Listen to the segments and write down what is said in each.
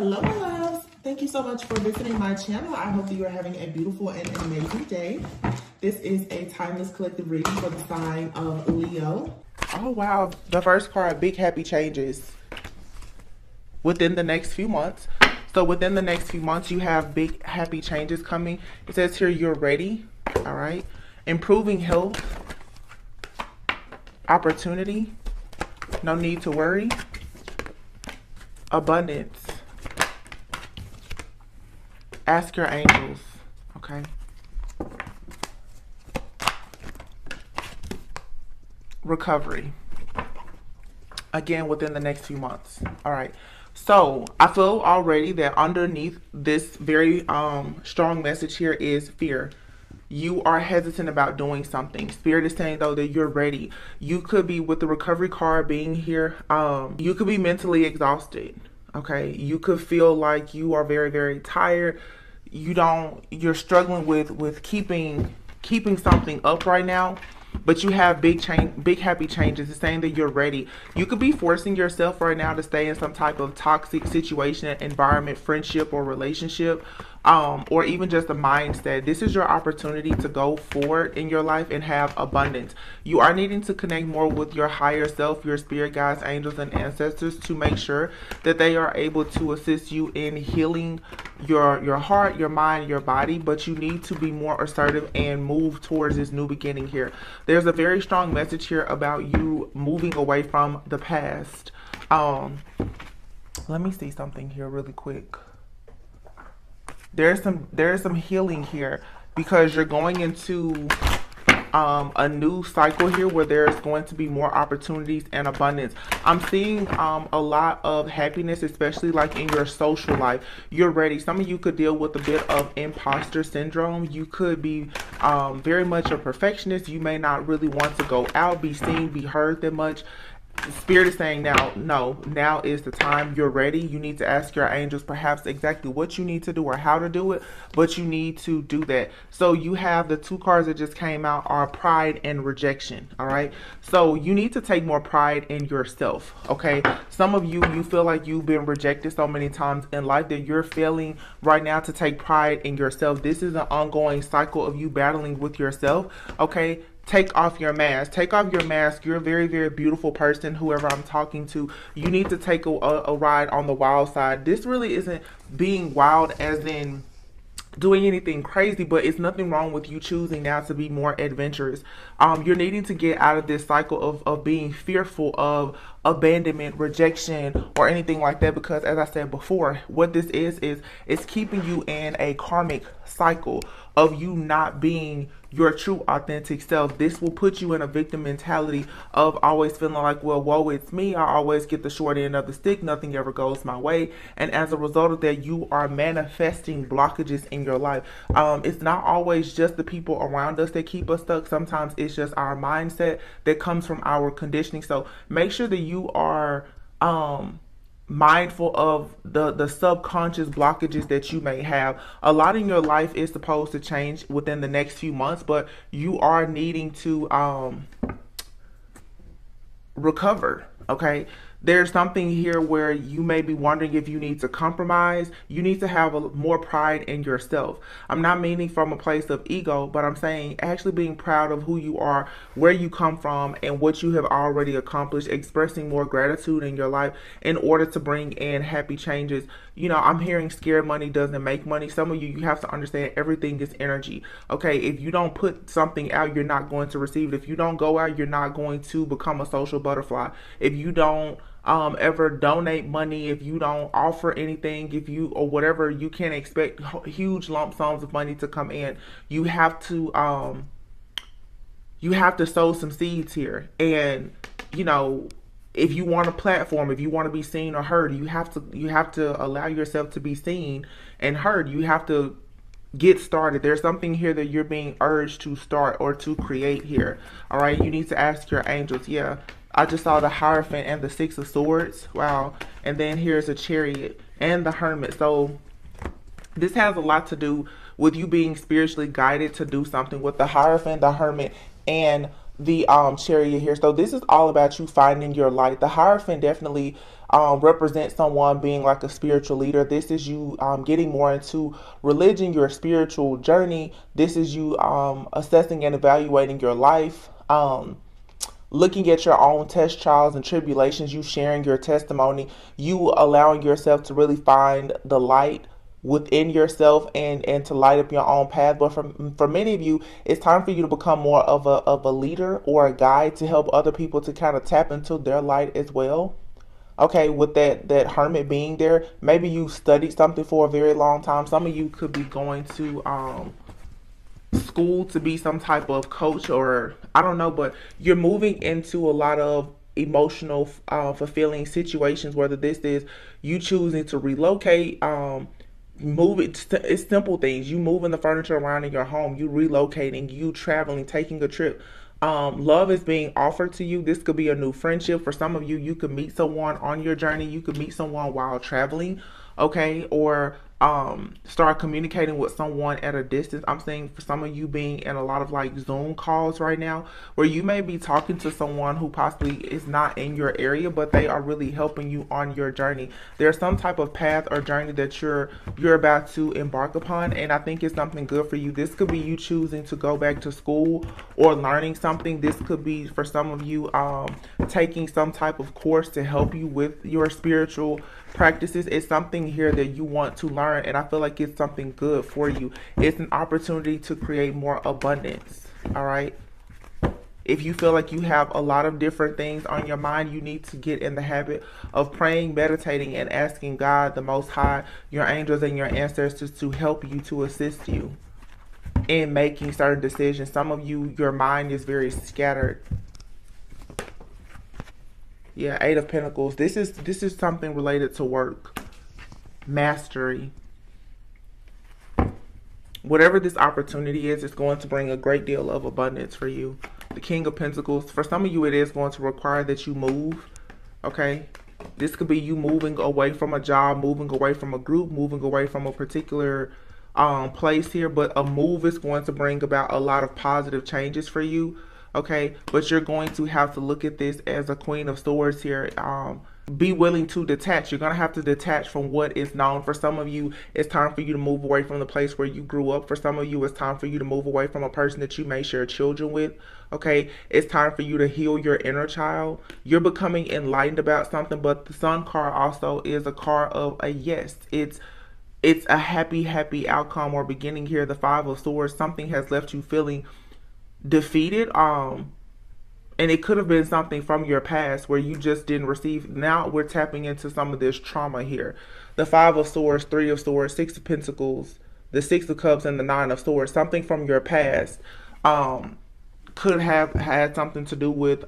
Hello, my loves. Thank you so much for visiting my channel. I hope that you are having a beautiful and amazing day. This is a timeless collective reading for the sign of Leo. Oh, wow. The first card, big happy changes within the next few months. So within the next few months, you have big happy changes coming. It says here, you're ready. All right. Improving health, opportunity, no need to worry, abundance. Ask your angels, okay? Recovery. Again, within the next few months. All right. So I feel already that underneath this very strong message here is fear. You are hesitant about doing something. Spirit is saying, though, that you're ready. You could be, with the recovery card being here, you could be mentally exhausted. Okay. You could feel like you are very, very tired. You're struggling with keeping something up right now, but you have big happy changes. It's saying that you're ready. You could be forcing yourself right now to stay in some type of toxic situation, environment, friendship, or relationship, or even just a mindset. This is your opportunity to go forward in your life and have abundance. You are needing to connect more with your higher self, your spirit guides, angels, and ancestors to make sure that they are able to assist you in healing your heart, your mind, your body. But you need to be more assertive and move towards this new beginning here. There's a very strong message here about you moving away from the past. Let me see something here really quick. There's some healing here because you're going into a new cycle here where there's going to be more opportunities and abundance. I'm seeing a lot of happiness, especially like in your social life. You're ready. Some of you could deal with a bit of imposter syndrome. You could be very much a perfectionist. You may not really want to go out, be seen, be heard that much. Spirit is saying now is the time. You're ready. You need to ask your angels perhaps exactly what you need to do or how to do it, but you need to do that. So you have the two cards that just came out are pride and rejection. All right. So you need to take more pride in yourself. Okay. Some of you feel like you've been rejected so many times in life that you're failing right now to take pride in yourself. This is an ongoing cycle of you battling with yourself. Okay. Take off your mask. Take off your mask. You're a very, very beautiful person, whoever I'm talking to. You need to take a ride on the wild side. This really isn't being wild as in doing anything crazy, but it's nothing wrong with you choosing now to be more adventurous. You're needing to get out of this cycle of being fearful of abandonment, rejection, or anything like that, because as I said before, what this is it's keeping you in a karmic cycle of you not being your true authentic self. This will put you in a victim mentality of always feeling like, well, whoa, it's me. I always get the short end of the stick. Nothing ever goes my way. And as a result of that, you are manifesting blockages in your life. It's not always just the people around us that keep us stuck. Sometimes it's just our mindset that comes from our conditioning. So make sure that you are mindful of the subconscious blockages that you may have. A lot in your life is supposed to change within the next few months, but you are needing to recover. Okay. There's something here where you may be wondering if you need to compromise. You need to have more pride in yourself. I'm not meaning from a place of ego, but I'm saying actually being proud of who you are, where you come from, and what you have already accomplished, expressing more gratitude in your life in order to bring in happy changes. You know, I'm hearing scared money doesn't make money. Some of you have to understand everything is energy. Okay, if you don't put something out, you're not going to receive it. If you don't go out, you're not going to become a social butterfly. If you don't ever donate money, if you don't offer anything, if you or whatever, you can't expect huge lump sums of money to come in. You have to sow some seeds here. And you know, if you want a platform, if you want to be seen or heard, you have to allow yourself to be seen and heard. You have to get started. There's something here that you're being urged to start or to create here. All right. You need to ask your angels. Yeah. I just saw the Hierophant and the Six of Swords. Wow. And then here's a Chariot and the Hermit. So this has a lot to do with you being spiritually guided to do something with the Hierophant, the Hermit, and the chariot here. So this is all about you finding your light. The Hierophant definitely represents someone being like a spiritual leader. This is you getting more into religion, your spiritual journey. This is you assessing and evaluating your life. Looking at your own test trials and tribulations, you sharing your testimony, you allowing yourself to really find the light within yourself and to light up your own path. But for many of you, it's time for you to become more of a leader or a guide to help other people to kind of tap into their light as well. Okay, with that hermit being there, maybe you studied something for a very long time. Some of you could be going to school to be some type of coach, or I don't know, but you're moving into a lot of emotional fulfilling situations, whether this is you choosing to relocate, move it. It's simple things. You moving the furniture around in your home, you relocating, you traveling, taking a trip. Love is being offered to you. This could be a new friendship. For some of you, you could meet someone on your journey. You could meet someone while traveling, okay, or start communicating with someone at a distance. I'm saying for some of you being in a lot of like Zoom calls right now, where you may be talking to someone who possibly is not in your area, but they are really helping you on your journey. There's some type of path or journey that you're about to embark upon, and I think it's something good for you. This could be you choosing to go back to school or learning something. This could be for some of you taking some type of course to help you with your spiritual practices. It's something here that you want to learn, and I feel like it's something good for you. It's an opportunity to create more abundance. All right, if you feel like you have a lot of different things on your mind, you need to get in the habit of praying, meditating, and asking God, the Most High, your angels and your ancestors, to help you, to assist you in making certain decisions. Some of you, your mind is very scattered. Yeah, Eight of Pentacles. This is something related to work, mastery. Whatever this opportunity is, it's going to bring a great deal of abundance for you. The King of Pentacles. For some of you, it is going to require that you move. Okay, this could be you moving away from a job, moving away from a group, moving away from a particular place here. But a move is going to bring about a lot of positive changes for you. Okay, but you're going to have to look at this as a Queen of Swords here. Be willing to detach. You're going to have to detach from what is known. For some of you, it's time for you to move away from the place where you grew up. For some of you, it's time for you to move away from a person that you may share children with. Okay, it's time for you to heal your inner child. You're becoming enlightened about something, but the Sun card also is a card of a yes. It's a happy outcome or beginning here. The Five of Swords, something has left you feeling defeated, and it could have been something from your past where you just didn't receive. Now we're tapping into some of this trauma here. The Five of Swords, Three of Swords, Six of Pentacles, the Six of Cups, and the Nine of Swords. Something from your past could have had something to do with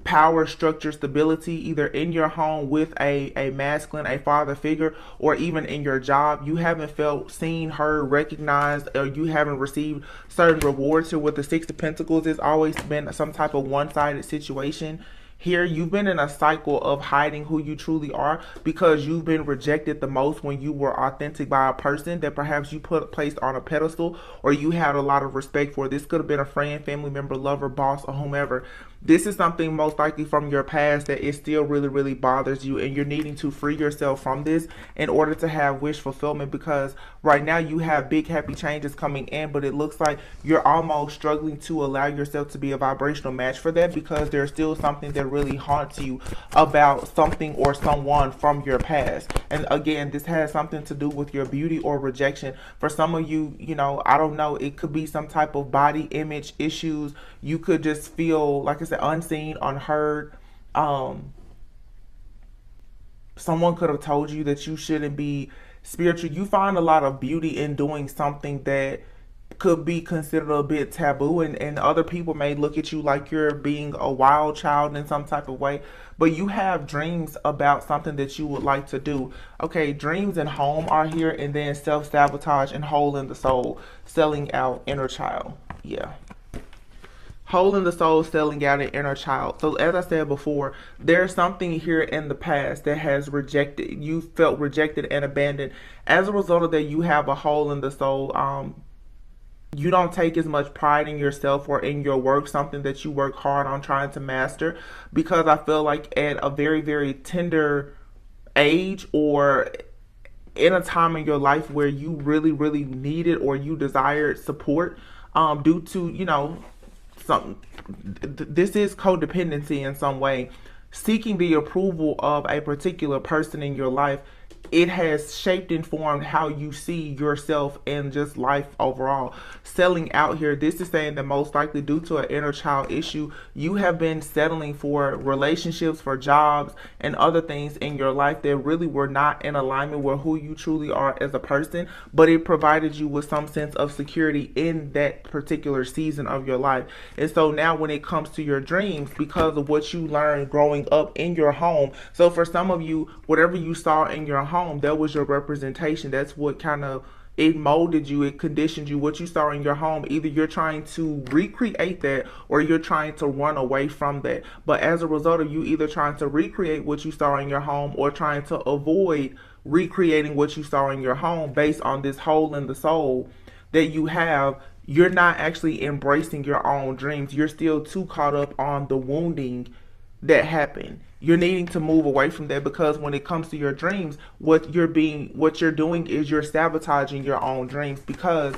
power, structure, stability, either in your home with a masculine, a father figure, or even in your job. You haven't felt seen, heard, recognized, or you haven't received certain rewards here. With the Six of Pentacles, it's always been some type of one-sided situation. Here, you've been in a cycle of hiding who you truly are because you've been rejected the most when you were authentic by a person that perhaps you placed on a pedestal, or you had a lot of respect for. This could have been a friend, family member, lover, boss, or whomever. This is something most likely from your past that it still really bothers you, and you're needing to free yourself from this in order to have wish fulfillment, because right now you have big happy changes coming in, but it looks like you're almost struggling to allow yourself to be a vibrational match for that, because there's still something that really haunts you about something or someone from your past. And again, this has something to do with your beauty or rejection. For some of you, you know, I don't know, it could be some type of body image issues. You could just feel, like I said, unseen, unheard. Someone could have told you that you shouldn't be spiritual. You find a lot of beauty in doing something that could be considered a bit taboo, and other people may look at you like you're being a wild child in some type of way, but you have dreams about something that you would like to do. Okay, dreams and home are here, and then self-sabotage and hole in the soul, selling out inner child. Yeah. Hole in the soul, selling out an inner child. So as I said before, there's something here in the past that has rejected, you felt rejected and abandoned. As a result of that, you have a hole in the soul. you don't take as much pride in yourself or in your work, something that you work hard on trying to master, because I feel like at a very, very tender age, or in a time in your life where you really, really needed or you desired support, due to, some, this is codependency in some way, seeking the approval of a particular person in your life, it has shaped and formed how you see yourself and just life overall. Selling out here, this is saying that most likely due to an inner child issue, you have been settling for relationships, for jobs, and other things in your life that really were not in alignment with who you truly are as a person, but it provided you with some sense of security in that particular season of your life. And so now when it comes to your dreams, because of what you learned growing up in your home, so for some of you, whatever you saw in your home, that was your representation. That's what kind of, it molded you, it conditioned you. What you saw in your home, either you're trying to recreate that or you're trying to run away from that. But as a result of you either trying to recreate what you saw in your home or trying to avoid recreating what you saw in your home, based on this hole in the soul that you have, you're not actually embracing your own dreams. You're still too caught up on the wounding that happened. You're needing to move away from that, because when it comes to your dreams, what you're doing is you're sabotaging your own dreams, because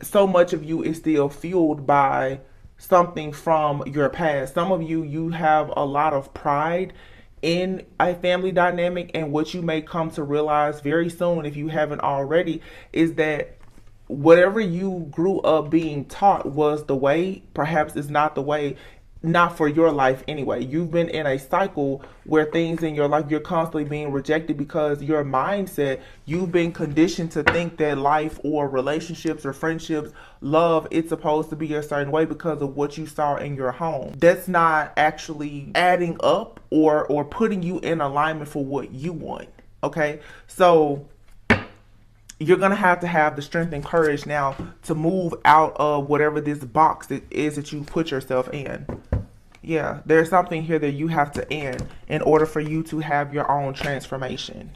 so much of you is still fueled by something from your past. Some of you, you have a lot of pride in a family dynamic, and what you may come to realize very soon, if you haven't already, is that whatever you grew up being taught was the way, perhaps is not the way, not for your life anyway. You've been in a cycle where things in your life, you're constantly being rejected because your mindset, you've been conditioned to think that life or relationships or friendships, love, it's supposed to be a certain way because of what you saw in your home. That's not actually adding up or putting you in alignment for what you want. Okay, so you're going to have the strength and courage now to move out of whatever this box it is that you put yourself in. Yeah, there's something here that you have to end in order for you to have your own transformation.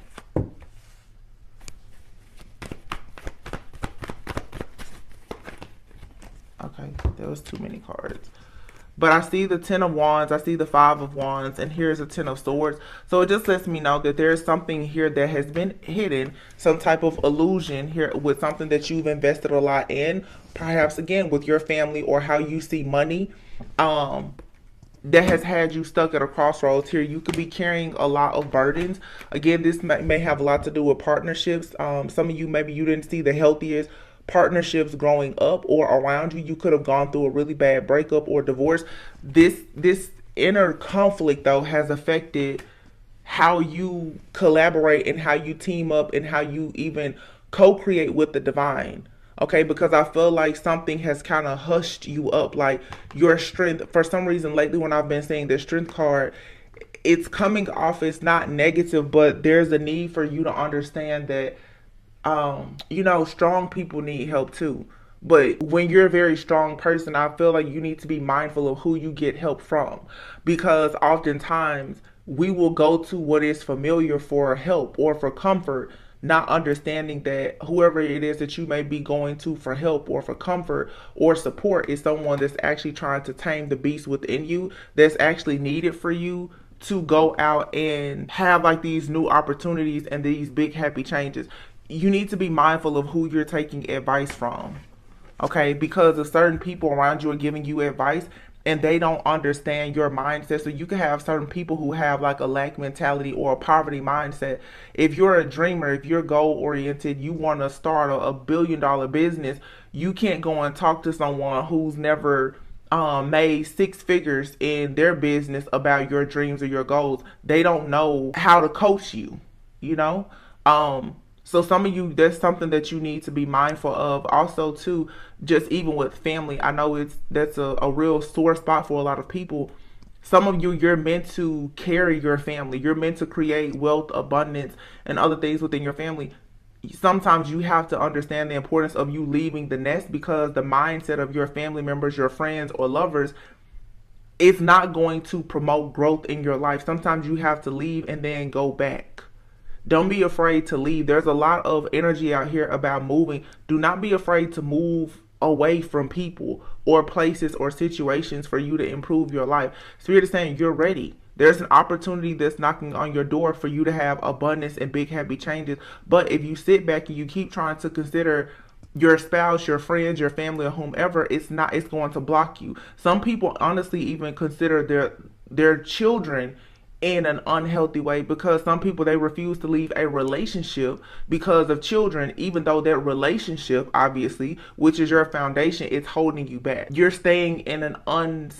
Okay, there was too many cards. But I see the 10 of Wands, I see the 5 of Wands, and here's a 10 of Swords. So it just lets me know that there's something here that has been hidden, some type of illusion here with something that you've invested a lot in, perhaps again with your family or how you see money, that has had you stuck at a crossroads here. You could be carrying a lot of burdens. Again, this may have a lot to do with partnerships. Some of you, maybe you didn't see the healthiest partnerships growing up or around you. You could have gone through a really bad breakup or divorce. This inner conflict though has affected how you collaborate and how you team up and how you even co-create with the divine. Okay, because I feel like something has kind of hushed you up, like your strength. For some reason lately when I've been seeing the strength card, it's coming off as not negative, but there's a need for you to understand that strong people need help too. But when you're a very strong person, I feel like you need to be mindful of who you get help from, because oftentimes we will go to what is familiar for help or for comfort, not understanding that whoever it is that you may be going to for help or for comfort or support is someone that's actually trying to tame the beast within you, that's actually needed for you to go out and have like these new opportunities and these big happy changes. You need to be mindful of who you're taking advice from, okay? Because if certain people around you are giving you advice and they don't understand your mindset, so you can have certain people who have like a lack mentality or a poverty mindset. If you're a dreamer, if you're goal oriented, you want to start a $1 billion business, you can't go and talk to someone who's never made 6 figures in their business about your dreams or your goals. They don't know how to coach you, So some of you, that's something that you need to be mindful of. Also too, just even with family, I know that's a real sore spot for a lot of people. Some of you, you're meant to carry your family. You're meant to create wealth, abundance, and other things within your family. Sometimes you have to understand the importance of you leaving the nest, because the mindset of your family members, your friends or lovers, is not going to promote growth in your life. Sometimes you have to leave and then go back. Don't be afraid to leave. There's a lot of energy out here about moving. Do not be afraid to move away from people or places or situations for you to improve your life. Spirit is saying you're ready. There's an opportunity that's knocking on your door for you to have abundance and big happy changes. But if you sit back and you keep trying to consider your spouse, your friends, your family, or whomever, it's going to block you. Some people honestly even consider their children in an unhealthy way, because some people, they refuse to leave a relationship because of children, even though that relationship, obviously, which is your foundation, is holding you back. You're staying in an an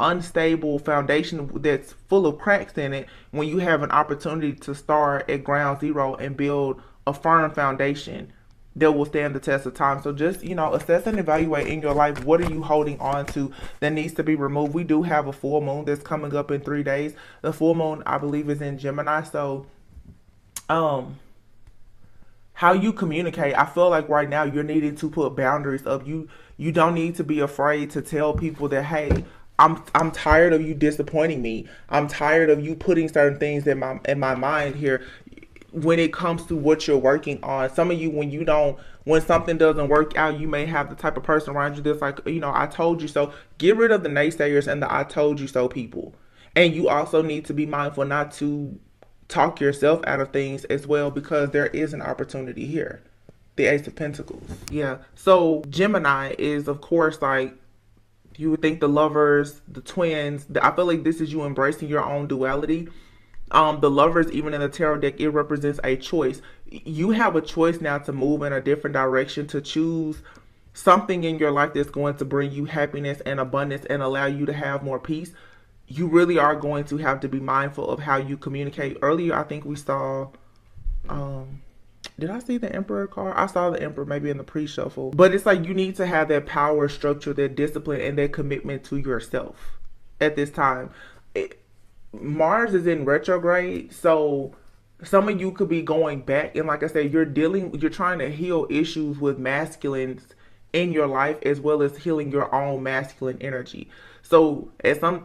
unstable foundation that's full of cracks in it, when you have an opportunity to start at ground zero and build a firm foundation that will stand the test of time. So just, assess and evaluate in your life, what are you holding on to that needs to be removed. We do have a full moon that's coming up in 3 days. The full moon, I believe, is in Gemini. So how you communicate, I feel like right now you're needing to put boundaries up. You don't need to be afraid to tell people that, hey, I'm tired of you disappointing me. I'm tired of you putting certain things in my mind here when it comes to what you're working on. Some of you, when something doesn't work out, you may have the type of person around you that's like, I told you so. Get rid of the naysayers and the I told you so people. And you also need to be mindful not to talk yourself out of things as well, because there is an opportunity here. The Ace of Pentacles. Yeah. So Gemini is, of course, like, you would think the lovers, the twins. I feel like this is you embracing your own duality. The lovers, even in the tarot deck, it represents a choice. You have a choice now to move in a different direction, to choose something in your life that's going to bring you happiness and abundance and allow you to have more peace. You really are going to have to be mindful of how you communicate. Earlier, I think we saw, did I see the Emperor card? I saw the Emperor maybe in the pre-shuffle. But it's like you need to have that power structure, that discipline, and that commitment to yourself at this time. Mars is in retrograde, so some of you could be going back, and like I said, you're trying to heal issues with masculines in your life, as well as healing your own masculine energy. So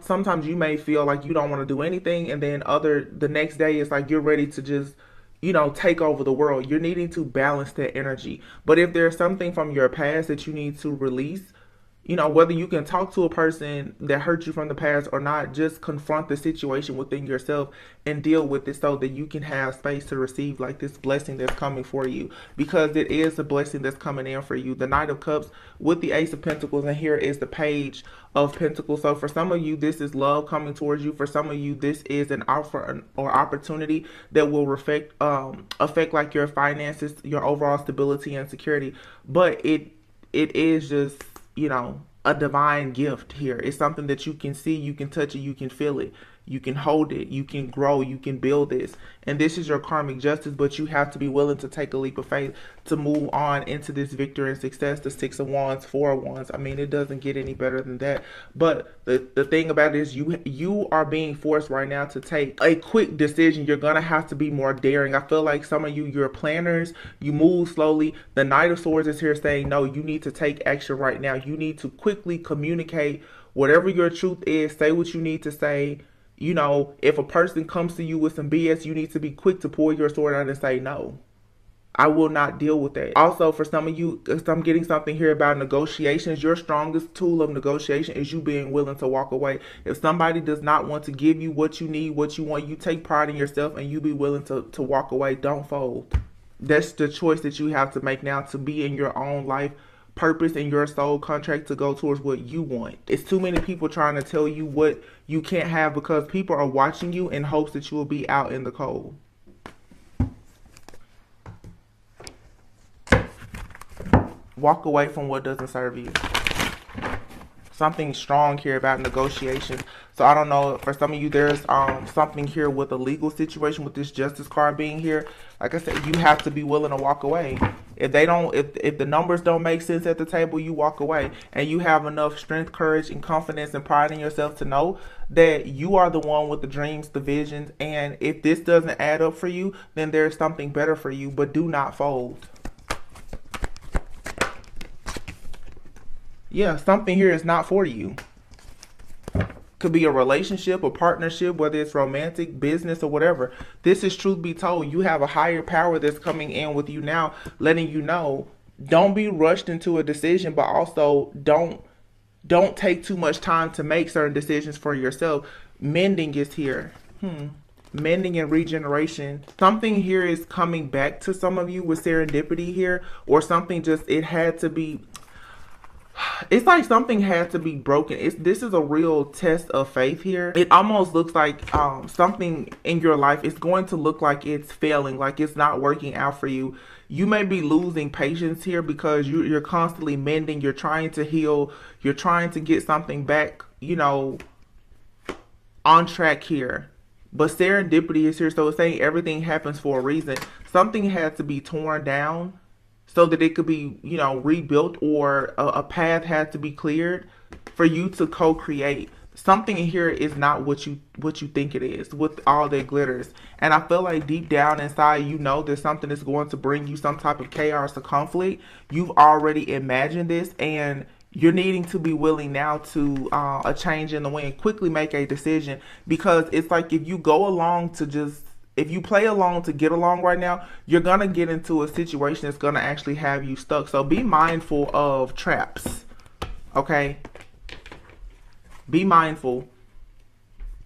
sometimes you may feel like you don't want to do anything, and then the next day it's like you're ready to just take over the world. You're needing to balance that energy. But if there's something from your past that you need to release, whether you can talk to a person that hurt you from the past or not, just confront the situation within yourself and deal with it, so that you can have space to receive like this blessing that's coming for you, because it is a blessing that's coming in for you. The Knight of Cups with the Ace of Pentacles, and here is the Page of Pentacles. So for some of you, this is love coming towards you. For some of you, this is an offer or opportunity that will affect like your finances, your overall stability and security. But it is just, a divine gift here. It's something that you can see, you can touch it, you can feel it, you can hold it, you can grow, you can build this. And this is your karmic justice, but you have to be willing to take a leap of faith to move on into this victory and success. The Six of Wands, Four of Wands. I mean, it doesn't get any better than that. But the thing about it is you are being forced right now to take a quick decision. You're going to have to be more daring. I feel like some of you're planners. You move slowly. The Knight of Swords is here saying, no, you need to take action right now. You need to quickly communicate whatever your truth is. Say what you need to say. If a person comes to you with some BS, you need to be quick to pull your sword out and say, no, I will not deal with that. Also, for some of you, I'm getting something here about negotiations. Your strongest tool of negotiation is you being willing to walk away. If somebody does not want to give you what you need, what you want, you take pride in yourself and you be willing to walk away. Don't fold. That's the choice that you have to make now, to be in your own life purpose and your soul contract, to go towards what you want. It's too many people trying to tell you what you can't have, because people are watching you in hopes that you will be out in the cold. Walk away from what doesn't serve you. Something strong here about negotiations. So I don't know, for some of you, there's something here with a legal situation, with this Justice card being here. Like I said, you have to be willing to walk away. If the numbers don't make sense at the table, you walk away. And you have enough strength, courage, and confidence and pride in yourself to know that you are the one with the dreams, the visions. And if this doesn't add up for you, then there's something better for you. But do not fold. Yeah, something here is not for you. Could be a relationship, a partnership, whether it's romantic, business, or whatever. This is, truth be told, you have a higher power that's coming in with you now, letting you know Don't be rushed into a decision, but also don't take too much time to make certain decisions for yourself. Mending is here. Mending and regeneration. Something here is coming back to some of you with serendipity here, or something just, it had to be, it's like something had to be broken. This is a real test of faith here. It almost looks like something in your life is going to look like it's failing, like it's not working out for you. You may be losing patience here because you're constantly mending. You're trying to heal. You're trying to get something back, you know, on track here. But serendipity is here, so it's saying everything happens for a reason. Something had to be torn down so that it could be, you know, rebuilt, or a path had to be cleared for you to co-create. Something in here is not what you think it is with all that glitters. And I feel like deep down inside, you know, there's something that's going to bring you some type of chaos or conflict. You've already imagined this, and you're needing to be willing now to a change in the wind. Quickly make a decision, because it's like if you go along to just, if you play along to get along right now, you're going to get into a situation that's going to actually have you stuck. So be mindful of traps, okay? Be mindful.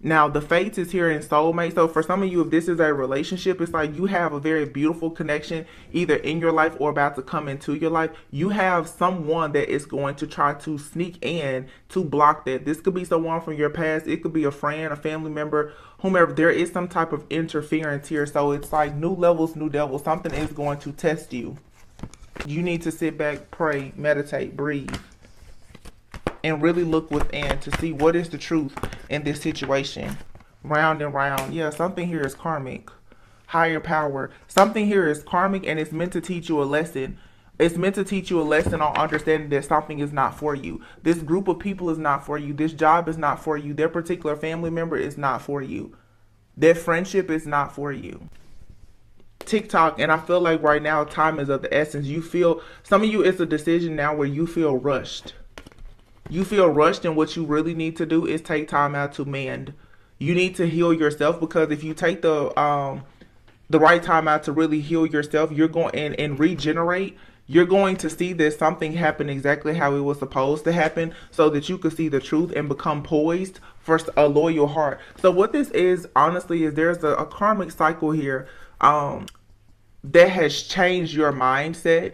Now, the fates is here in soulmate. So for some of you, if this is a relationship, it's like you have a very beautiful connection either in your life or about to come into your life. You have someone that is going to try to sneak in to block that. This could be someone from your past. It could be a friend, a family member, whomever. There is some type of interference here. So it's like new levels, new devils. Something is going to test you. You need to sit back, pray, meditate, breathe, and really look within to see what is the truth in this situation. Round and round. Yeah, something here is karmic. Higher power. Something here is karmic, and it's meant to teach you a lesson. It's meant to teach you a lesson on understanding that something is not for you. This group of people is not for you. This job is not for you. Their particular family member is not for you. Their friendship is not for you. TikTok, and I feel like right now time is of the essence. You feel, some of you, it's a decision now where you feel rushed. You feel rushed, and what you really need to do is take time out to mend. You need to heal yourself, because if you take the right time out to really heal yourself, you're going and regenerate. You're going to see that something happened exactly how it was supposed to happen, so that you could see the truth and become poised for a loyal heart. So what this is, honestly, is there's a karmic cycle here that has changed your mindset.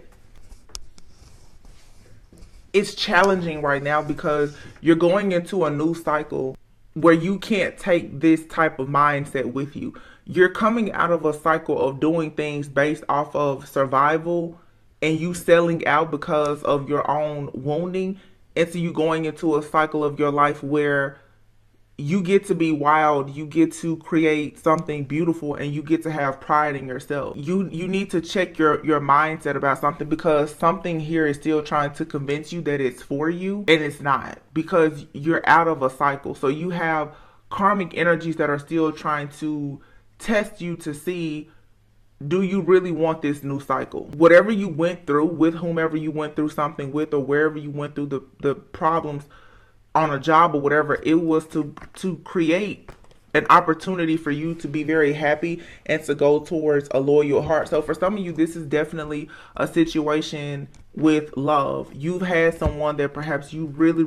It's challenging right now because you're going into a new cycle where you can't take this type of mindset with you. You're coming out of a cycle of doing things based off of survival and you selling out because of your own wounding. And so you going into a cycle of your life where you get to be wild, you get to create something beautiful, and you get to have pride in yourself. You need to check your mindset about something, because something here is still trying to convince you that it's for you, and it's not, because you're out of a cycle. So you have karmic energies that are still trying to test you to see, do you really want this new cycle? Whatever you went through with whomever you went through something with, or wherever you went through the problems on a job or whatever, it was to create an opportunity for you to be very happy and to go towards a loyal heart. So for some of you, this is definitely a situation with love. You've had someone that perhaps you really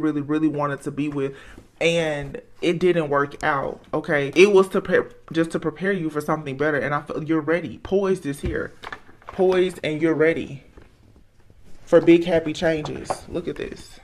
wanted to be with, and it didn't work out. Okay, it was just to prepare you for something better, and I feel you're ready. Poised is here. Poised, and you're ready for big happy changes. Look at this.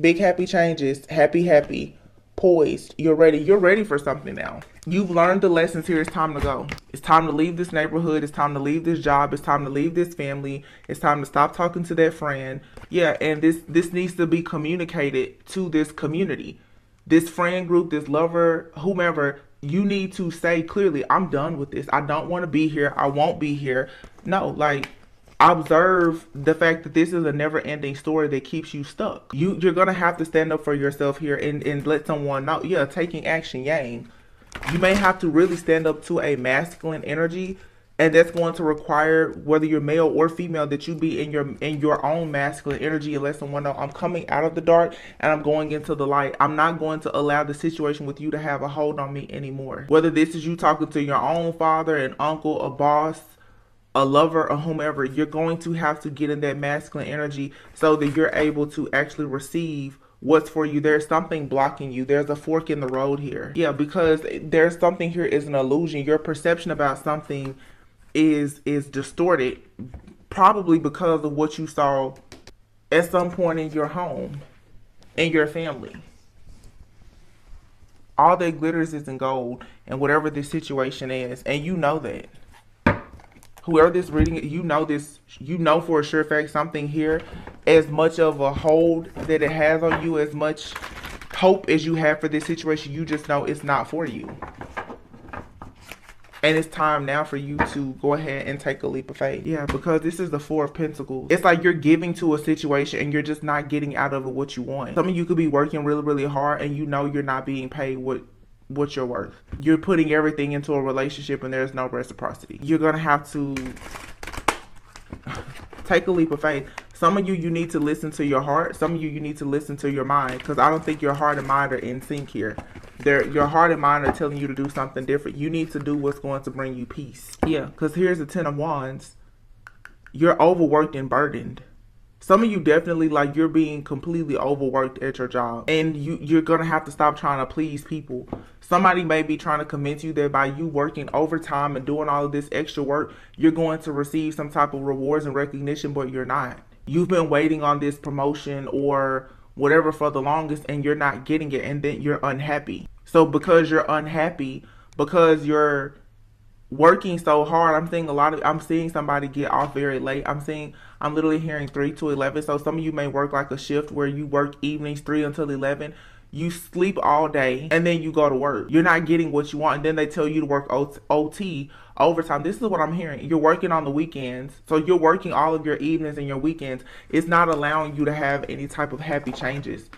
Big happy changes, happy, poised. You're ready. You're ready for something now. You've learned the lessons here. It's time to go. It's time to leave this neighborhood. It's time to leave this job. It's time to leave this family. It's time to stop talking to that friend. Yeah, and this needs to be communicated to this community. This friend group, this lover, whomever, you need to say clearly, I'm done with this. I don't want to be here. I won't be here. No, like, observe the fact that this is a never-ending story that keeps you stuck. You're gonna have to stand up for yourself here and let someone know. Yeah, taking action, yang. You may have to really stand up to a masculine energy, and that's going to require, whether you're male or female, that you be in your own masculine energy and let someone know, I'm coming out of the dark and I'm going into the light. I'm not going to allow the situation with you to have a hold on me anymore. Whether this is you talking to your own father, an uncle, a boss, a lover or whomever, you're going to have to get in that masculine energy so that you're able to actually receive what's for you. There's something blocking you. There's a fork in the road here. Yeah, because there's something here is an illusion. Your perception about something is distorted, probably because of what you saw at some point in your home, in your family. All that glitters isn't gold, and whatever this situation is, and you know that. Whoever this reading, you know this, you know for a sure fact something here, as much of a hold that it has on you, as much hope as you have for this situation, you just know it's not for you. And it's time now for you to go ahead and take a leap of faith. Yeah, because this is the Four of Pentacles. It's like you're giving to a situation and you're just not getting out of it what you want. Some of you could be working really, really hard and you know you're not being paid what you're worth. You're putting everything into a relationship and there's no reciprocity. You're going to have to take a leap of faith. Some of you need to listen to your heart. Some of you need to listen to your mind, because I don't think your heart and mind are in sync here. Your heart and mind are telling you to do something different. You need to do what's going to bring you peace. Yeah, because here's the Ten of Wands. You're overworked and burdened. Some of you definitely, like, you're being completely overworked at your job. And you're going to have to stop trying to please people. Somebody may be trying to convince you that by you working overtime and doing all of this extra work, you're going to receive some type of rewards and recognition, but you're not. You've been waiting on this promotion or whatever for the longest and you're not getting it, and then you're unhappy. So because you're unhappy, because you're working so hard, I'm seeing somebody get off very late. I'm literally hearing 3 to 11. So some of you may work like a shift where you work evenings 3 until 11. You sleep all day and then you go to work. You're not getting what you want, and then they tell you to work OT, overtime. This is what I'm hearing. You're working on the weekends. So you're working all of your evenings and your weekends. It's not allowing you to have any type of happy changes.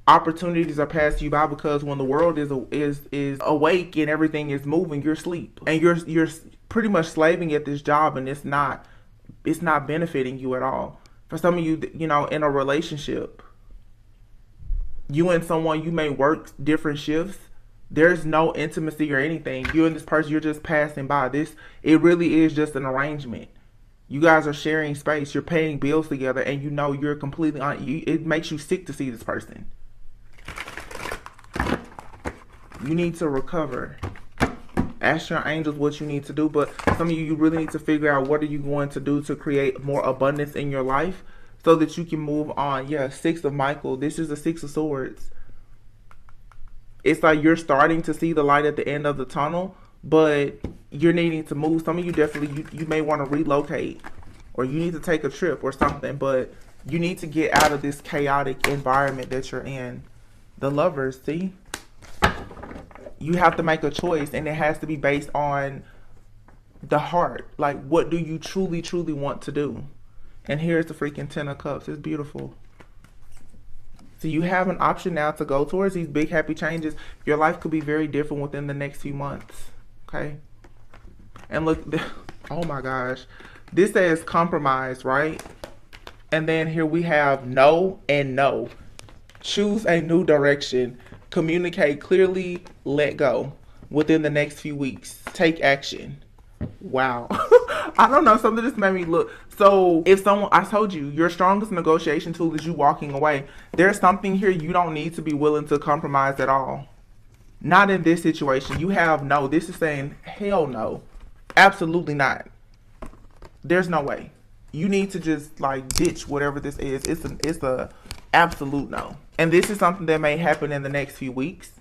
Opportunities are passing you by because when the world is awake and everything is moving, you're asleep. And you're pretty much slaving at this job, and it's not benefiting you at all. For some of you, in a relationship, you and someone, you may work different shifts. There's no intimacy or anything. You and this person, you're just passing by. It really is just an arrangement. You guys are sharing space. You're paying bills together, and you're completely it makes you sick to see this person. You need to recover. Ask your angels what you need to do, but some of you really need to figure out what are you going to do to create more abundance in your life so that you can move on. Yeah, Six of Michael. This is the Six of Swords. It's like you're starting to see the light at the end of the tunnel, but you're needing to move. Some of you definitely, you may want to relocate, or you need to take a trip or something, but you need to get out of this chaotic environment that you're in. The Lovers, see? You have to make a choice, and it has to be based on the heart. Like, what do you truly, truly want to do? And here's the freaking Ten of Cups. It's beautiful. So you have an option now to go towards these big happy changes. Your life could be very different within the next few months. Okay? And look, oh my gosh. This says compromise, right? And then here we have no and no. Choose a new direction. Communicate clearly, let go within the next few weeks. Take action. Wow. I don't know, something just made me look. So if someone, I told you, your strongest negotiation tool is you walking away. There's something here you don't need to be willing to compromise at all. Not in this situation. You have no. This is saying hell no. Absolutely not. There's no way. You need to just like ditch whatever this is. It's a absolute no. And this is something that may happen in the next few weeks.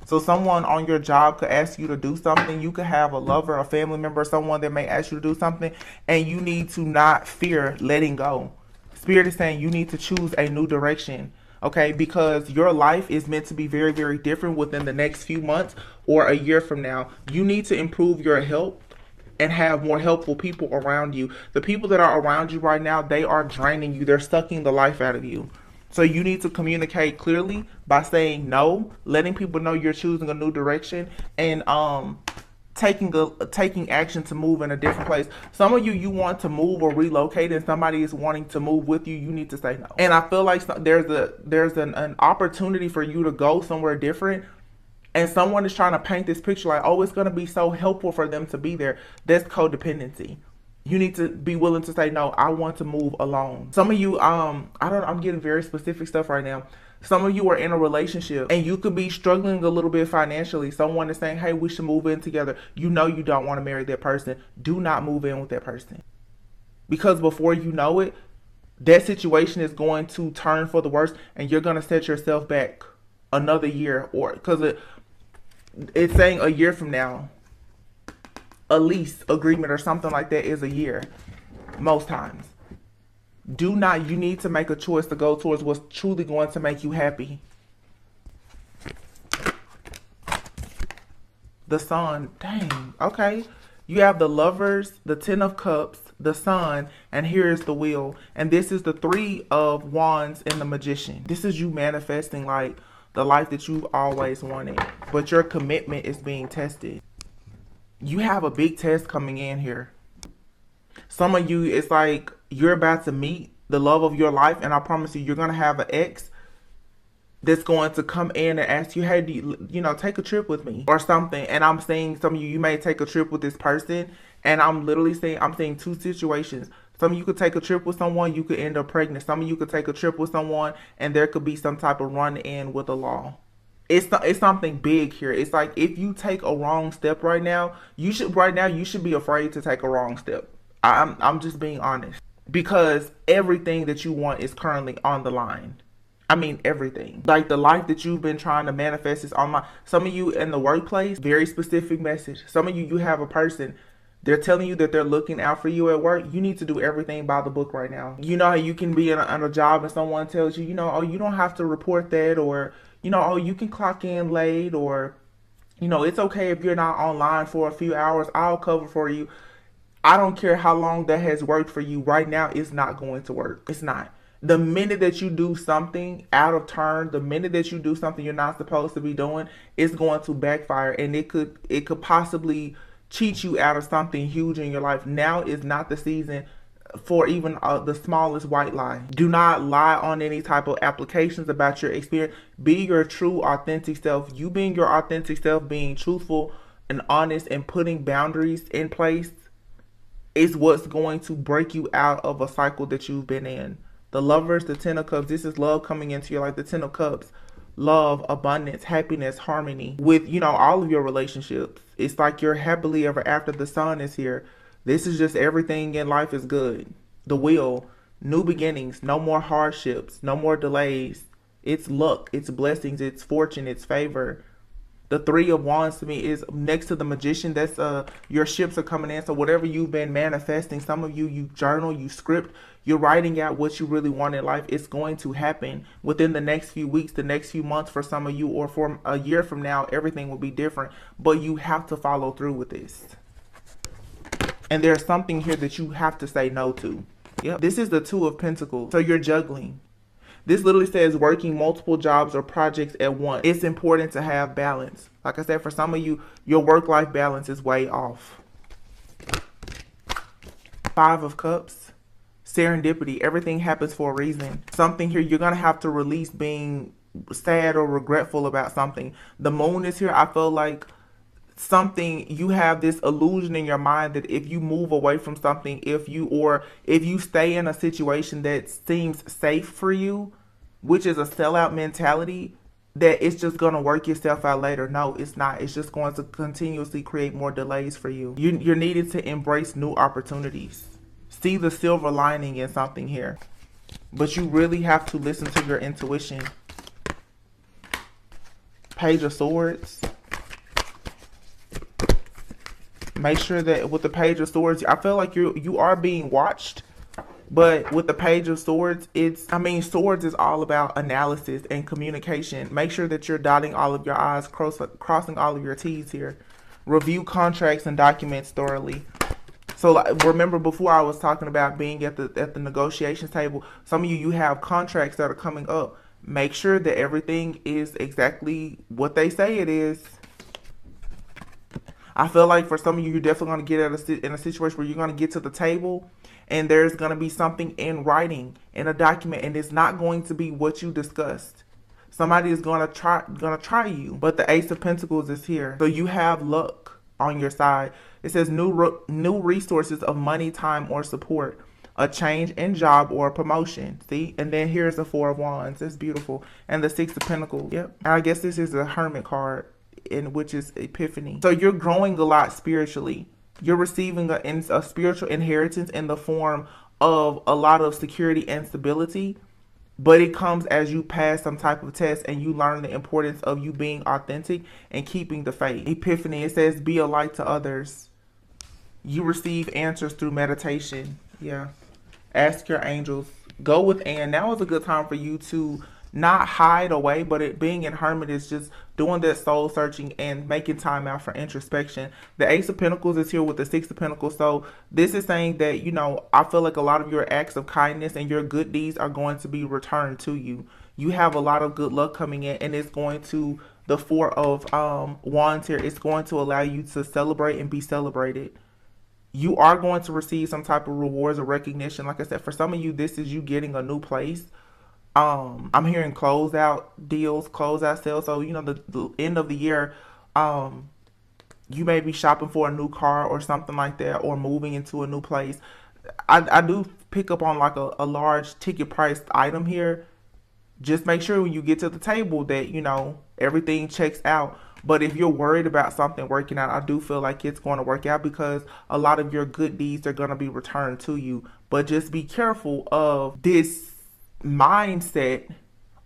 So someone on your job could ask you to do something. You could have a lover, a family member, someone that may ask you to do something, and you need to not fear letting go. Spirit is saying you need to choose a new direction, okay? Because your life is meant to be very, very different within the next few months or a year from now. You need to improve your health and have more helpful people around you. The people that are around you right now, they are draining you. They're sucking the life out of you. So you need to communicate clearly by saying no, letting people know you're choosing a new direction, and taking action to move in a different place. Some of you want to move or relocate, and somebody is wanting to move with you. You need to say no. And I feel like there's an opportunity for you to go somewhere different, and someone is trying to paint this picture like, oh, it's going to be so helpful for them to be there. That's codependency. You need to be willing to say, no, I want to move alone. Some of you, I'm getting very specific stuff right now. Some of you are in a relationship and you could be struggling a little bit financially. Someone is saying, hey, we should move in together. You know you don't want to marry that person. Do not move in with that person. Because before you know it, that situation is going to turn for the worse and you're going to set yourself back another year, or because it's saying a year from now. A lease agreement or something like that is a year most times. You need to make a choice to go towards what's truly going to make you happy. The Sun, dang, okay. You have the Lovers, the Ten of Cups, the Sun, and here is the Wheel. And this is the Three of Wands and the Magician. This is you manifesting like the life that you've always wanted, but your commitment is being tested. You have a big test coming in here. Some of you, it's like you're about to meet the love of your life, and I promise you, you're going to have an ex that's going to come in and ask you, hey, do you know, take a trip with me or something. And I'm saying some of you may take a trip with this person, and I'm literally saying, I'm saying two situations. Some of you could take a trip with someone, you could end up pregnant. Some of you could take a trip with someone, and there could be some type of run-in with the law. It's something big here. It's like if you take a wrong step right now, you should be afraid to take a wrong step. I'm just being honest, because everything that you want is currently on the line. I mean everything. Like the life that you've been trying to manifest is on my. Some of you in the workplace, very specific message. Some of you have a person. They're telling you that they're looking out for you at work. You need to do everything by the book right now. You know how you can be on a job and someone tells you, you know, oh, you don't have to report that, or you know, oh, you can clock in late, or, you know, it's okay if you're not online for a few hours. I'll cover for you. I don't care how long that has worked for you. Right now, it's not going to work. It's not. The minute that you do something out of turn, the minute that you do something you're not supposed to be doing, it's going to backfire, and it could possibly cheat you out of something huge in your life. Now is not the season for even the smallest white lie. Do not lie on any type of applications about your experience. Be your true, authentic self. You being your authentic self, being truthful and honest and putting boundaries in place is what's going to break you out of a cycle that you've been in. The Lovers, the Ten of Cups, this is love coming into your life. The Ten of Cups, love, abundance, happiness, harmony with, you know, all of your relationships. It's like you're happily ever after. The Sun is here. This is just everything in life is good. The Wheel, new beginnings, no more hardships, no more delays. It's luck, it's blessings, it's fortune, it's favor. The Three of Wands to me is next to the Magician. That's your ships are coming in. So whatever you've been manifesting, some of you journal, you script, you're writing out what you really want in life. It's going to happen within the next few weeks, the next few months for some of you, or for a year from now, everything will be different. But you have to follow through with this. And there's something here that you have to say no to. Yep. This is the Two of Pentacles. So you're juggling. This literally says working multiple jobs or projects at once. It's important to have balance. Like I said, for some of you, your work-life balance is way off. Five of Cups. Serendipity. Everything happens for a reason. Something here you're going to have to release being sad or regretful about something. The Moon is here. I feel like something, you have this illusion in your mind that if you move away from something, if you stay in a situation that seems safe for you, which is a sellout mentality, that it's just going to work yourself out later. No, it's not. It's just going to continuously create more delays for you. You're needed to embrace new opportunities. See the silver lining in something here. But you really have to listen to your intuition. Page of Swords. Make sure that with the Page of Swords, I feel like you are being watched. But with the Page of Swords, Swords is all about analysis and communication. Make sure that you're dotting all of your I's, crossing all of your T's here. Review contracts and documents thoroughly. So remember before I was talking about being at the negotiations table, some of you have contracts that are coming up. Make sure that everything is exactly what they say it is. I feel like for some of you, you're definitely going to get in a situation where you're going to get to the table and there's going to be something in writing, in a document, and it's not going to be what you discussed. Somebody is going to try you, but the Ace of Pentacles is here. So you have luck on your side. It says new resources of money, time, or support, a change in job or promotion. See, and then here's the Four of Wands. It's beautiful, and the Six of Pentacles. Yep, and I guess this is a Hermit card, in which is Epiphany. So you're growing a lot spiritually. You're receiving a spiritual inheritance in the form of a lot of security and stability, but it comes as you pass some type of test and you learn the importance of you being authentic and keeping the faith. Epiphany, it says be a light to others. You receive answers through meditation. Yeah. Ask your angels. Go within. Now is a good time for you to not hide away, but being in Hermit is just doing that soul searching and making time out for introspection. The Ace of Pentacles is here with the Six of Pentacles. So this is saying that, you know, I feel like a lot of your acts of kindness and your good deeds are going to be returned to you. You have a lot of good luck coming in, and it's going to, the Four of Wands here, it's going to allow you to celebrate and be celebrated. You are going to receive some type of rewards or recognition. Like I said, for some of you, this is you getting a new place. I'm hearing closeout deals, closeout sales. So, you know, the end of the year, you may be shopping for a new car or something like that, or moving into a new place. I do pick up on like a large ticket priced item here. Just make sure when you get to the table that, you know, everything checks out. But if you're worried about something working out, I do feel like it's going to work out, because a lot of your good deeds are going to be returned to you. But just be careful of this mindset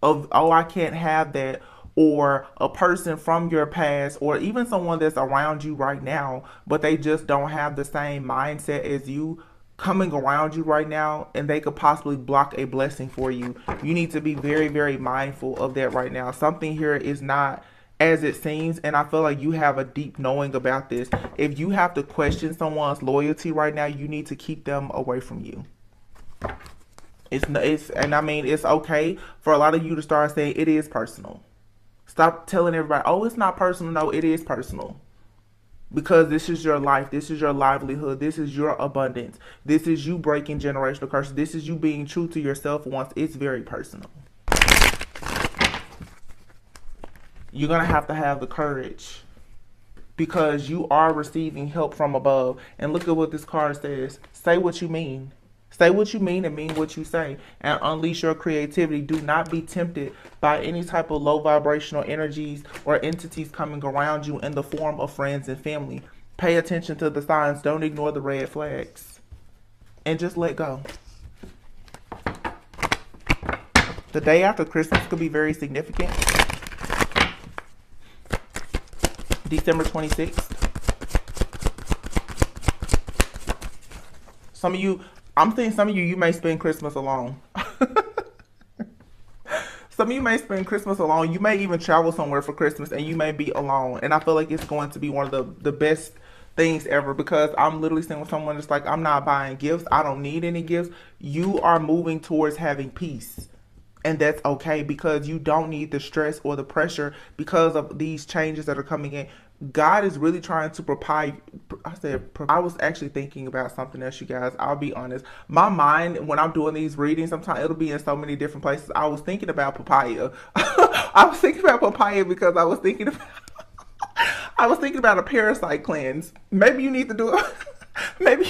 of, oh, I can't have that, or a person from your past, or even someone that's around you right now, but they just don't have the same mindset as you coming around you right now, and they could possibly block a blessing for you. You need to be very, very mindful of that right now. Something here is not as it seems, and I feel like you have a deep knowing about this. If you have to question someone's loyalty right now, you need to keep them away from you. And I mean, it's okay for a lot of you to start saying it is personal. Stop telling everybody, oh, it's not personal. No, it is personal. Because this is your life. This is your livelihood. This is your abundance. This is you breaking generational curses. This is you being true to yourself once. It's very personal. You're going to have the courage, because you are receiving help from above. And look at what this card says. Say what you mean. Say what you mean and mean what you say, and unleash your creativity. Do not be tempted by any type of low vibrational energies or entities coming around you in the form of friends and family. Pay attention to the signs. Don't ignore the red flags. And just let go. The day after Christmas could be very significant. December 26th. Some of you, I'm thinking some of you may spend Christmas alone. Some of you may spend Christmas alone. You may even travel somewhere for Christmas, and you may be alone. And I feel like it's going to be one of the best things ever, because I'm literally saying with someone that's like, I'm not buying gifts. I don't need any gifts. You are moving towards having peace. And that's okay, because you don't need the stress or the pressure because of these changes that are coming in. God is really trying to prepare. I was actually thinking about something else, you guys. I'll be honest. My mind, when I'm doing these readings, sometimes it'll be in so many different places. I was thinking about papaya. I was thinking about papaya because I was thinking about a parasite cleanse. Maybe you need to do it. Maybe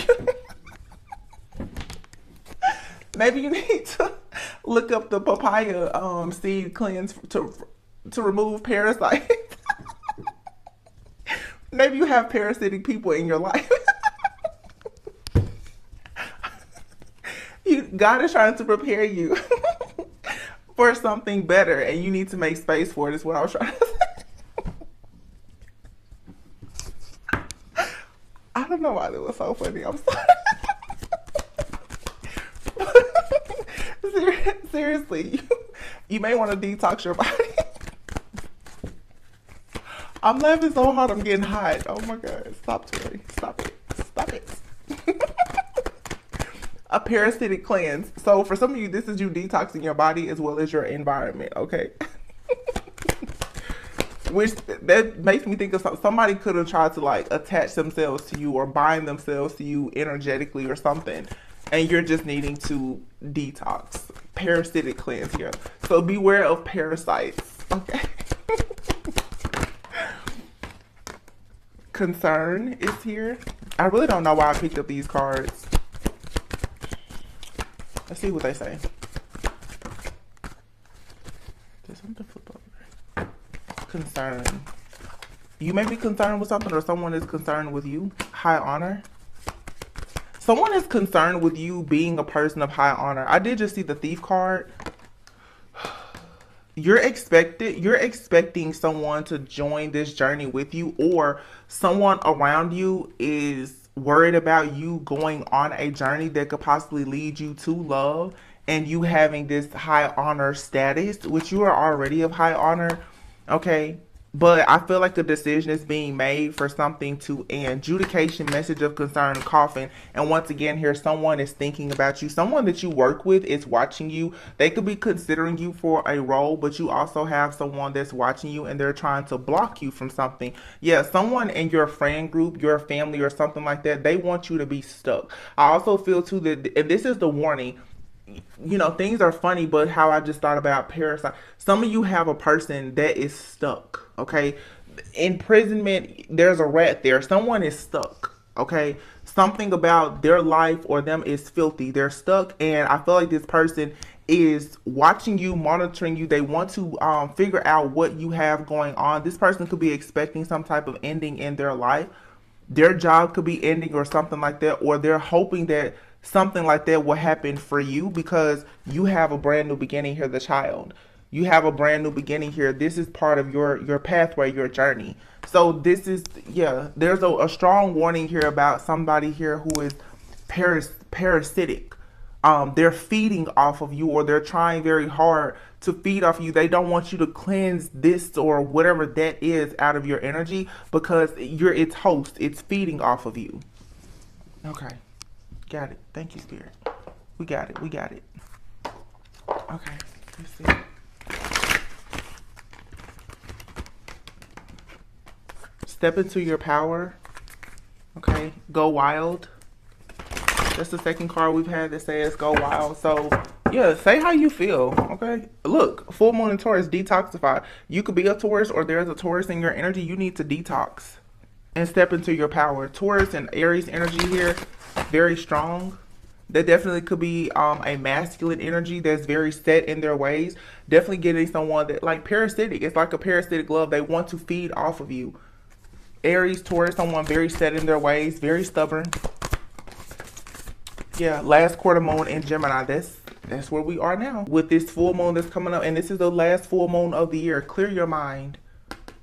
you need to look up the papaya seed cleanse to remove parasites. Maybe you have parasitic people in your life. God is trying to prepare you for something better, and you need to make space for it, is what I was trying to say. I don't know why that was so funny. I'm sorry. Seriously, you may want to detox your body. I'm laughing so hard I'm getting hot. Oh my God. Stop, Tori. Stop it. Stop it. A parasitic cleanse. So for some of you, this is you detoxing your body as well as your environment, okay? Which, that makes me think of somebody could have tried to like attach themselves to you or bind themselves to you energetically or something. And you're just needing to detox. Parasitic cleanse here. So beware of parasites, okay? Concern is here. I really don't know why I picked up these cards. Let's see what they say. There's something flip over. Concern. You may be concerned with something, or someone is concerned with you. High honor. Someone is concerned with you being a person of high honor. I did just see the Thief card. You're expecting someone to join this journey with you, or someone around you is worried about you going on a journey that could possibly lead you to love, and you having this high honor status, which you are already of high honor, okay? But I feel like a decision is being made for something to end. Adjudication, message of concern, coffin. And once again here, someone is thinking about you. Someone that you work with is watching you. They could be considering you for a role, but you also have someone that's watching you and they're trying to block you from something. Yeah, someone in your friend group, your family or something like that, they want you to be stuck. I also feel too that, and this is the warning, you know, things are funny, but how I just thought about parasite. Some of you have a person that is stuck, okay? Imprisonment, there's a rat there. Someone is stuck, okay? Something about their life or them is filthy. They're stuck, and I feel like this person is watching you, monitoring you. They want to figure out what you have going on. This person could be expecting some type of ending in their life. Their job could be ending or something like that, or they're hoping that something like that will happen for you because you have a brand new beginning here, the child. You have a brand new beginning here. This is part of your pathway, your journey. So this is, yeah, there's a strong warning here about somebody here who is parasitic. They're feeding off of you, or they're trying very hard to feed off you. They don't want you to cleanse this or whatever that is out of your energy because you're its host. It's feeding off of you. Okay. Got it. Thank you, Spirit. We got it. We got it. Okay. Let's see. Step into your power. Okay. Go wild. That's the second card we've had that says go wild. So, yeah, say how you feel. Okay. Look, full moon in Taurus, detoxify. You could be a Taurus, or there's a Taurus in your energy. You need to detox and step into your power. Taurus and Aries energy here, very strong. That definitely could be a masculine energy that's very set in their ways. Definitely getting someone that, like, parasitic. It's like a parasitic love. They want to feed off of you. Aries, Taurus, someone very set in their ways, very stubborn. Yeah, last quarter moon in Gemini. That's where we are now with this full moon that's coming up, and this is the last full moon of the year. Clear your mind.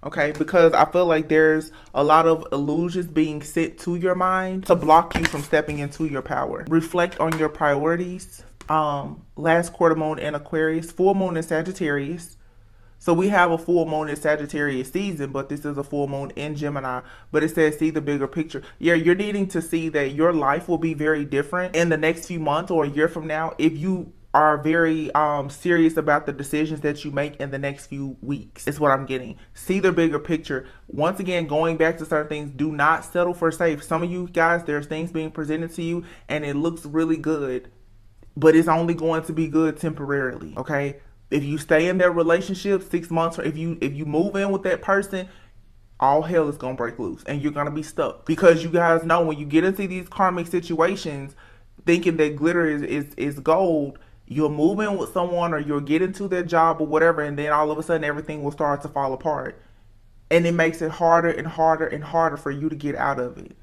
Okay, because I feel like there's a lot of illusions being sent to your mind to block you from stepping into your power. Reflect on your priorities. Last quarter moon in Aquarius, full moon in Sagittarius. So we have a full moon in Sagittarius season, but this is a full moon in Gemini. But it says see the bigger picture. Yeah, you're needing to see that your life will be very different in the next few months or a year from now if you are very serious about the decisions that you make in the next few weeks. Is what I'm getting. See the bigger picture. Once again, going back to certain things, do not settle for safe. Some of you guys, there's things being presented to you and it looks really good, but it's only going to be good temporarily. Okay, if you stay in that relationship 6 months, or if you move in with that person, all hell is gonna break loose and you're gonna be stuck. Because you guys know, when you get into these karmic situations thinking that glitter is gold, you'll move in with someone or you'll get into their job or whatever, and then all of a sudden everything will start to fall apart. And it makes it harder and harder and harder for you to get out of it.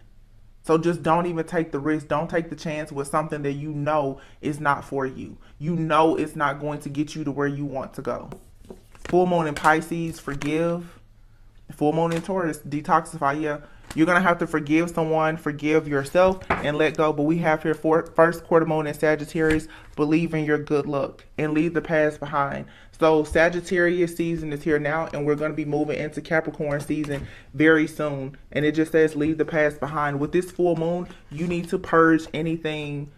So just don't even take the risk. Don't take the chance with something that you know is not for you. You know it's not going to get you to where you want to go. Full moon in Pisces, forgive. Full moon in Taurus, detoxify. Yeah, you're going to have to forgive someone, forgive yourself, and let go. But we have here first quarter moon in Sagittarius, believe in your good luck and leave the past behind. So Sagittarius season is here now, and we're going to be moving into Capricorn season very soon. And it just says leave the past behind. With this full moon, you need to purge anything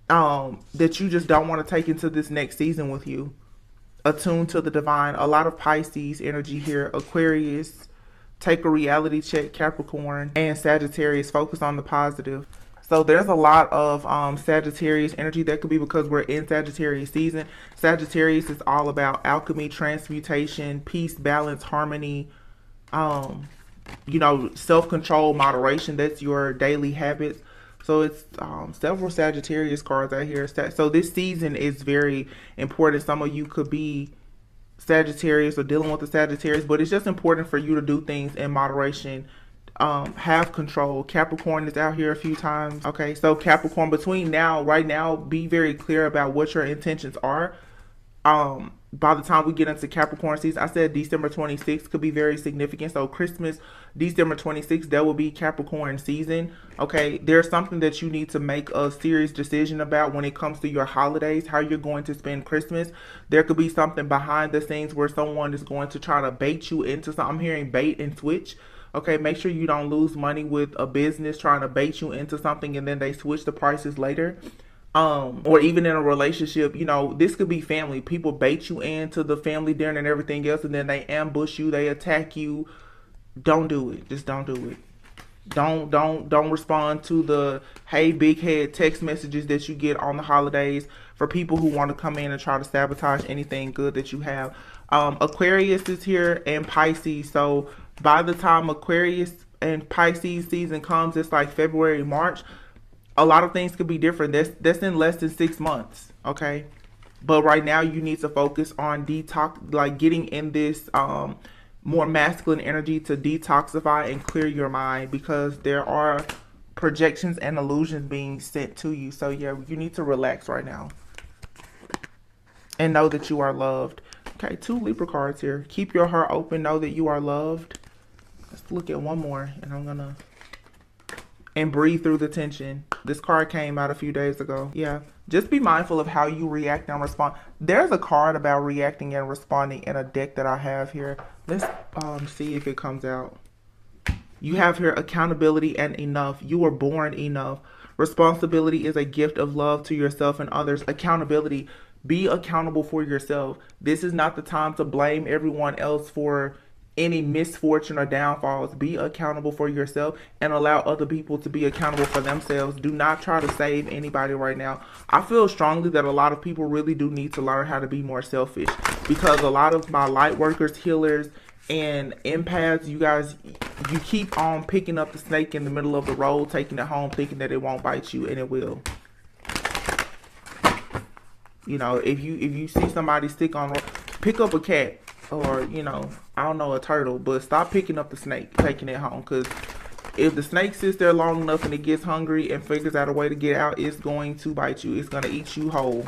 that you just don't want to take into this next season with you. Attune to the divine. A lot of Pisces energy here. Aquarius, take a reality check, Capricorn, and Sagittarius, focus on the positive. So there's a lot of Sagittarius energy. That could be because we're in Sagittarius season. Sagittarius is all about alchemy, transmutation, peace, balance, harmony. self-control, moderation. That's your daily habits. So it's several Sagittarius cards out here. So this season is very important. Some of you could be Sagittarius or dealing with the Sagittarius, but it's just important for you to do things in moderation. Have control. Capricorn is out here a few times. Okay, so Capricorn, right now, be very clear about what your intentions are. By the time we get into Capricorn season, I said December 26th could be very significant. So Christmas, December 26th, that will be Capricorn season. Okay, there's something that you need to make a serious decision about when it comes to your holidays, how you're going to spend Christmas. There could be something behind the scenes where someone is going to try to bait you into something. I'm hearing bait and switch. Okay, make sure you don't lose money with a business trying to bait you into something and then they switch the prices later. Or even in a relationship, this could be family. People bait you into the family dinner and everything else, and then they ambush you, they attack you. Don't do it. Just don't do it. Don't respond to the hey big head text messages that you get on the holidays for people who want to come in and try to sabotage anything good that you have. Aquarius is here and Pisces. So by the time Aquarius and Pisces season comes, it's like February, March. A lot of things could be different. That's in less than 6 months, okay? But right now you need to focus on detox, like getting in this more masculine energy to detoxify and clear your mind, because there are projections and illusions being sent to you. So yeah, you need to relax right now and know that you are loved. Okay, 2 Libra cards here. Keep your heart open. Know that you are loved. Let's look at one more, and and breathe through the tension. This card came out a few days ago. Yeah. Just be mindful of how you react and respond. There's a card about reacting and responding in a deck that I have here. Let's see if it comes out. You have here accountability and enough. You were born enough. Responsibility is a gift of love to yourself and others. Accountability. Be accountable for yourself. This is not the time to blame everyone else for any misfortune or downfalls. Be accountable for yourself and allow other people to be accountable for themselves. Do not try to save anybody right now. I feel strongly that a lot of people really do need to learn how to be more selfish, because a lot of my light workers, healers, and empaths, you guys, you keep on picking up the snake in the middle of the road, taking it home, thinking that it won't bite you, and it will. If you see somebody stick on, pick up a cat. Or, I don't know, a turtle. But stop picking up the snake, taking it home. Because if the snake sits there long enough and it gets hungry and figures out a way to get out, it's going to bite you. It's going to eat you whole.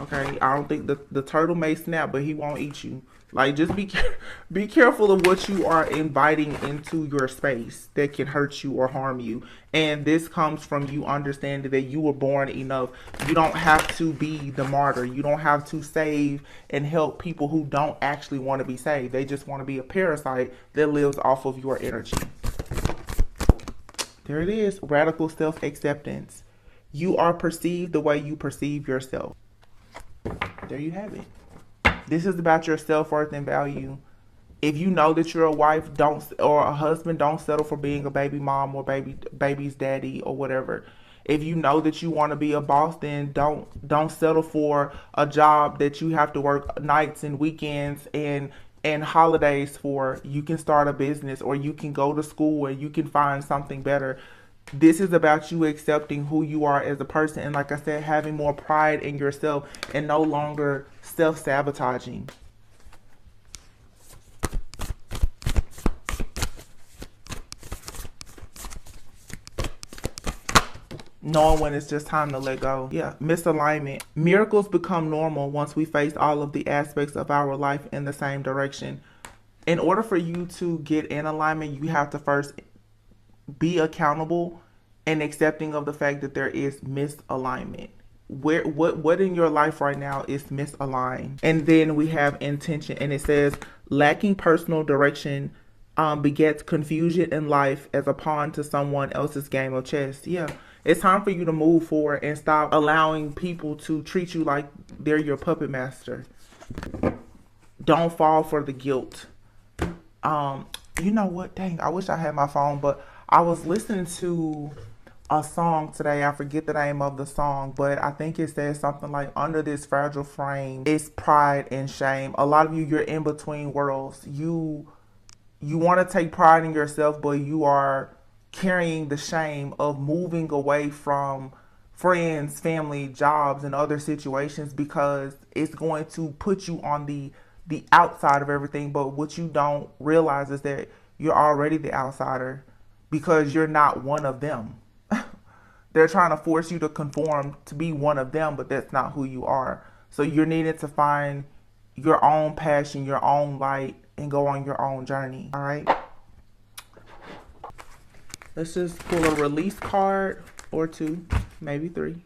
Okay? I don't think the turtle may snap, but he won't eat you. Like, just be careful of what you are inviting into your space that can hurt you or harm you. And this comes from you understanding that you were born enough. You don't have to be the martyr. You don't have to save and help people who don't actually want to be saved. They just want to be a parasite that lives off of your energy. There it is. Radical self-acceptance. You are perceived the way you perceive yourself. There you have it. This is about your self-worth and value. If you know that you're a wife, or a husband, don't settle for being a baby mom or baby's daddy or whatever. If you know that you want to be a boss, then don't settle for a job that you have to work nights and weekends and holidays for. You can start a business, or you can go to school and you can find something better. This is about you accepting who you are as a person, and like I said, having more pride in yourself and no longer self-sabotaging. Knowing when it's just time to let go. Yeah, misalignment. Miracles become normal once we face all of the aspects of our life in the same direction. In order for you to get in alignment, you have to first be accountable and accepting of the fact that there is misalignment. What in your life right now is misaligned? And then we have intention, and it says lacking personal direction begets confusion in life as a pawn to someone else's game of chess. Yeah, it's time for you to move forward and stop allowing people to treat you like they're your puppet master. Don't fall for the guilt. You know what? Dang, I wish I had my phone, but I was listening to a song today. I forget the name of the song, but I think it says something like, under this fragile frame is pride and shame. A lot of you, you're in between worlds. You You want to take pride in yourself, but you are carrying the shame of moving away from friends, family, jobs, and other situations because it's going to put you on the outside of everything. But what you don't realize is that you're already the outsider because you're not one of them. They're trying to force you to conform to be one of them, but that's not who you are. So you're needed to find your own passion, your own light, and go on your own journey. All right. Let's just pull a release card or two, maybe three.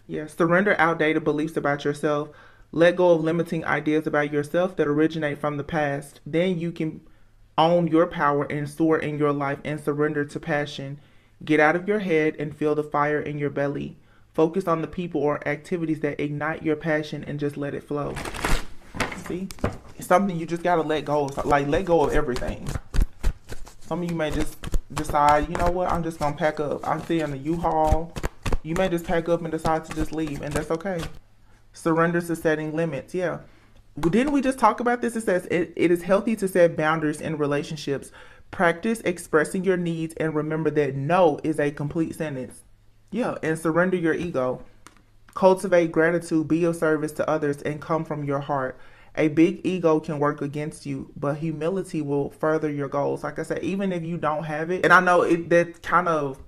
Yeah, surrender outdated beliefs about yourself. Let go of limiting ideas about yourself that originate from the past. Then you can own your power and soar in your life and surrender to passion. Get out of your head and feel the fire in your belly. Focus on the people or activities that ignite your passion and just let it flow. See? It's something you just gotta let go of. Like, let go of everything. Some of you may just decide, you know what, I'm just gonna pack up. I'm seeing a U-Haul. You may just pack up and decide to just leave, and that's okay. Surrender to setting limits. Yeah. Didn't we just talk about this? It says it is healthy to set boundaries in relationships. Practice expressing your needs and remember that no is a complete sentence. Yeah, and surrender your ego. Cultivate gratitude, be of service to others, and come from your heart. A big ego can work against you, but humility will further your goals. Like I said, even if you don't have it, and I know that kind of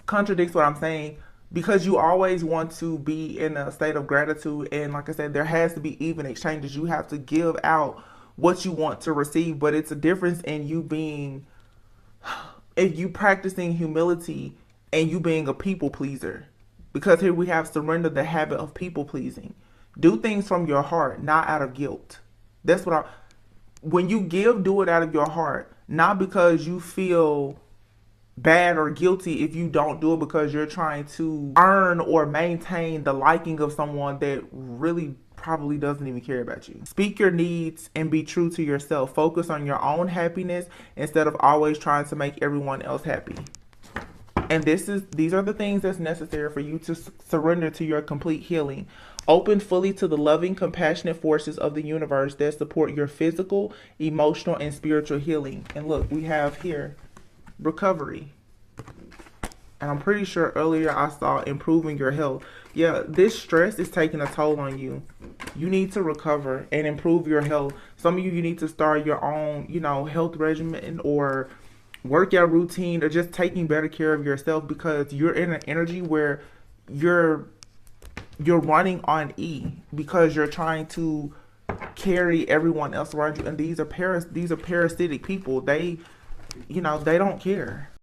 contradicts what I'm saying, because you always want to be in a state of gratitude, and like I said, there has to be even exchanges. You have to give out what you want to receive, but it's a difference in you being, if you practicing humility and you being a people pleaser, because here we have surrender the habit of people pleasing. Do things from your heart, not out of guilt. That's what when you give, do it out of your heart, not because you feel bad or guilty if you don't do it because you're trying to earn or maintain the liking of someone that really probably doesn't even care about you. Speak your needs and be true to yourself. Focus on your own happiness instead of always trying to make everyone else happy. And these are the things that's necessary for you to surrender to your complete healing. Open fully to the loving, compassionate forces of the universe that support your physical, emotional, and spiritual healing. And look, we have here recovery. And I'm pretty sure earlier I saw improving your health. Yeah, this stress is taking a toll on you. You need to recover and improve your health. Some of you need to start your own, health regimen or workout routine, or just taking better care of yourself, because you're in an energy where you're running on E because you're trying to carry everyone else around you, and these are parasitic people. They don't care.